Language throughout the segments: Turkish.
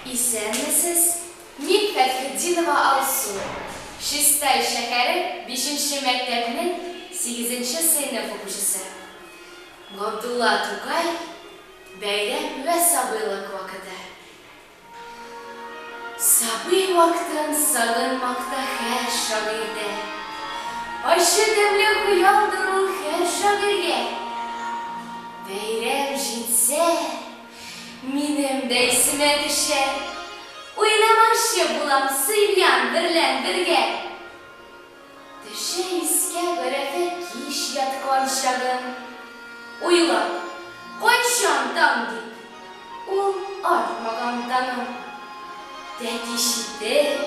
İsəmisiz, Min Fəthəddinova Alsu, Şistay şəhəri 5-ci məktəbinin 8-ci sınıf oxucusu. Abdullah Tukay, Bəyram və sabırlıq vaxtı. Sabır vaxtın sağınmaqda hər şagirdə, aşı dəmli xıyaldırır hər şagirgə. Bəyram jitsə, minim də isimə düşə, oynamaşı bulam sıylayan birləndirgə. Düşə iskə qərəfə kiş yatqan şagın, uyla, qoyşandan deyip, o artmağandanım. Dedi şiddet,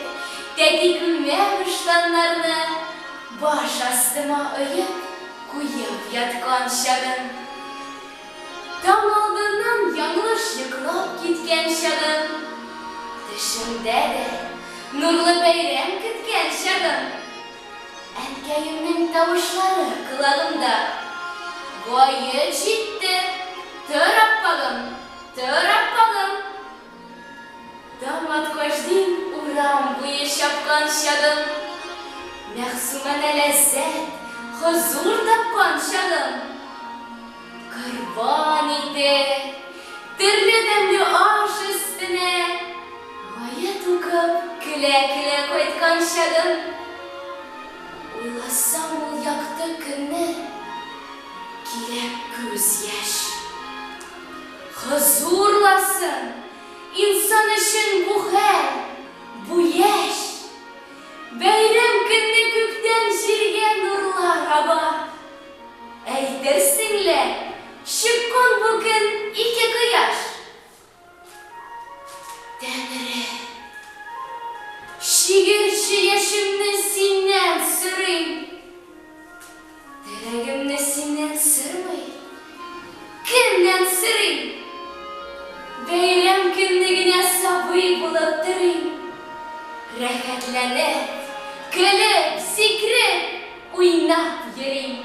dedi gülme vıştanlarını, baş astıma öyüp, kuyup yatkan şagın. Tam aldığından yanlış yıkılıp gitken şagın. Düşümde de nurlu beyram kütken şagın. Enkeyimin tavuşları kılağımda, Goyu ciddi, tör appalım, tör appalım. Damat koşdin uğram bu iş yapkan şagım. Mehsumene lezzet, huzur tapkan şagım. Kurban idi, türlü demli aş üstüne, Goyu tukup küle küle koytkan şagım. Uylasam ol yaktı günü, Kilep göz yaş. Huzurlasın insan için bu hal, bu yaş. Beyram günde gökten jirgen nurlar hava. Eydersinle şıkkın bugün iki kıyaş. Demire, şiirçi yaşımını sinden süreyim. Deragimni senden sürmey, kimden süreyim? Beyram günlüğüne sabır bulup durayım. Rahatlanıp, gülüp, sikrip, oynap yürüyüm.